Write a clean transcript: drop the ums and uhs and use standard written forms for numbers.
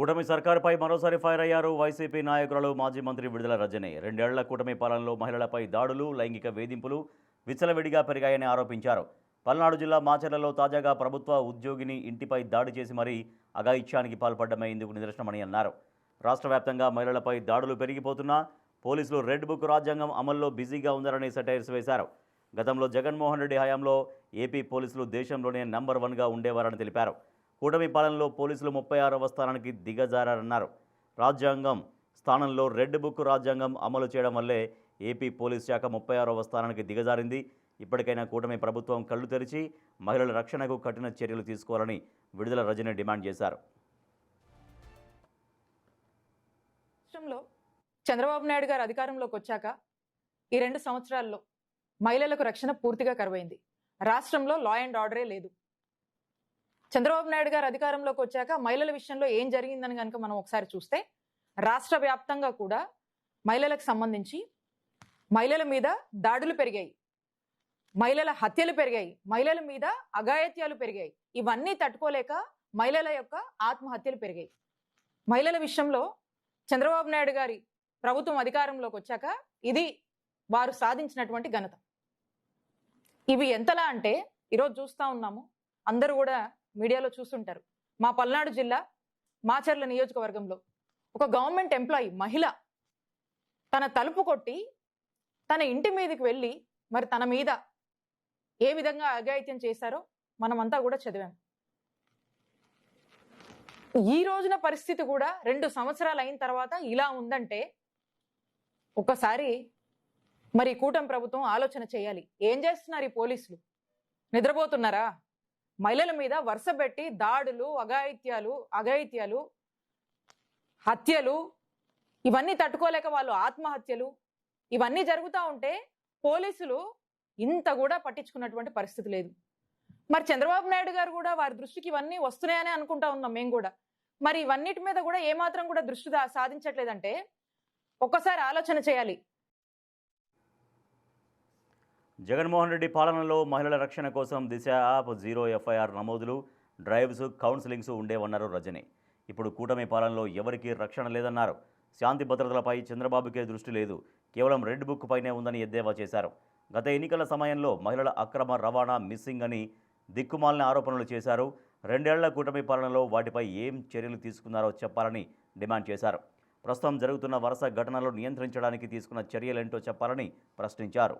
కూటమి సర్కారుపై మరోసారి ఫైర్ అయ్యారు వైసీపీ నాయకురాలు మాజీ మంత్రి విడుదల రజని. రెండేళ్ల కూటమి పాలనలో మహిళలపై దాడులు, లైంగిక వేధింపులు విచ్చలవిడిగా పెరిగాయని ఆరోపించారు. పల్నాడు జిల్లా మాచర్లలో తాజాగా ప్రభుత్వ ఉద్యోగిని ఇంటిపై దాడి చేసి మరీ అఘాయిత్యానికి పాల్పడ్డమే ఇందుకు నిదర్శనమని అన్నారు. రాష్ట్ర వ్యాప్తంగా మహిళలపై దాడులు పెరిగిపోతున్నా పోలీసులు రెడ్ బుక్ రాజ్యాంగం అమల్లో బిజీగా ఉందరని సెటైర్స్ వేశారు. గతంలో జగన్మోహన్ రెడ్డి హయాంలో ఏపీ పోలీసులు దేశంలోనే నంబర్ 1గా ఉండేవారని తెలిపారు. కూటమి పాలనలో పోలీసులు 36వ స్థానానికి దిగజారన్నారు. రాజ్యాంగం స్థానంలో రెడ్ బుక్ రాజ్యాంగం అమలు చేయడం వల్లే ఏపీ పోలీస్ శాఖ 36వ స్థానానికి దిగజారింది. ఇప్పటికైనా కూటమి ప్రభుత్వం కళ్లు తెరిచి మహిళల రక్షణకు కఠిన చర్యలు తీసుకోవాలని విడుదల రజని డిమాండ్ చేశారు. రాష్ట్రంలో చంద్రబాబు నాయుడు గారు అధికారంలోకి వచ్చాక ఈ 2 సంవత్సరాల్లో మహిళలకు రక్షణ పూర్తిగా కరువైంది. రాష్ట్రంలో లా అండ్ ఆర్డరే లేదు. చంద్రబాబు నాయుడు గారు అధికారంలోకి వచ్చాక మహిళల విషయంలో ఏం జరిగిందని కనుక మనం ఒకసారి చూస్తే రాష్ట్ర వ్యాప్తంగా కూడా మహిళలకు సంబంధించి మహిళల మీద దాడులు పెరిగాయి, మహిళల హత్యలు పెరిగాయి, మహిళల మీద అఘాయిత్యాలు పెరిగాయి. ఇవన్నీ తట్టుకోలేక మహిళల యొక్క ఆత్మహత్యలు పెరిగాయి. మహిళల విషయంలో చంద్రబాబు నాయుడు గారి ప్రభుత్వం అధికారంలోకి వచ్చాక ఇది వారు సాధించినటువంటి ఘనత. ఇవి ఎంతలా అంటే ఈరోజు చూస్తూ ఉన్నాము, అందరూ కూడా మీడియాలో చూస్తుంటారు. మా పల్నాడు జిల్లా మాచర్ల నియోజకవర్గంలో ఒక గవర్నమెంట్ ఎంప్లాయీ మహిళ తన తలుపు కొట్టి తన ఇంటి మీదకి వెళ్ళి మరి తన మీద ఏ విధంగా అఘాయిత్యం చేశారో మనమంతా కూడా చదివాం. ఈ రోజున పరిస్థితి కూడా 2 సంవత్సరాలు అయిన తర్వాత ఇలా ఉందంటే ఒక్కసారి మరి కూటమి ప్రభుత్వం ఆలోచన చేయాలి. ఏం చేస్తున్నారు ఈ పోలీసులు? నిద్రపోతున్నారా? మహిళల మీద వరుస పెట్టి దాడులు, అఘాయిత్యాలు, హత్యలు ఇవన్నీ తట్టుకోలేక వాళ్ళు ఆత్మహత్యలు ఇవన్నీ జరుగుతూ ఉంటే పోలీసులు ఇంత కూడా పట్టించుకున్నటువంటి పరిస్థితి లేదు. మరి చంద్రబాబు నాయుడు గారు కూడా వారి దృష్టికి ఇవన్నీ వస్తున్నాయని అనుకుంటా ఉన్నాం మేము కూడా. మరి ఇవన్నిటి మీద కూడా ఏమాత్రం కూడా దృష్టి సాధించట్లేదంటే ఒక్కసారి ఆలోచన చేయాలి. జగన్మోహన్ రెడ్డి పాలనలో మహిళల రక్షణ కోసం దిశ యాప్, 0 ఎఫ్ఐఆర్ నమోదులు, డ్రైవ్స్, కౌన్సిలింగ్స్ ఉండేవన్నారు రజని. ఇప్పుడు కూటమి పాలనలో ఎవరికీ రక్షణ లేదన్నారు. శాంతి భద్రతలపై చంద్రబాబుకే దృష్టి లేదు, కేవలం రెడ్ బుక్ పైనే ఉందని ఎద్దేవా చేశారు. గత ఎన్నికల సమయంలో మహిళల అక్రమ రవాణా, మిస్సింగ్ అని దిక్కుమాలిన ఆరోపణలు చేశారు. 2 ఏళ్ల కూటమి పాలనలో వాటిపై ఏం చర్యలు తీసుకున్నారో చెప్పాలని డిమాండ్ చేశారు. ప్రస్తుతం జరుగుతున్న వరుస ఘటనలు నియంత్రించడానికి తీసుకున్న చర్యలేంటో చెప్పాలని ప్రశ్నించారు.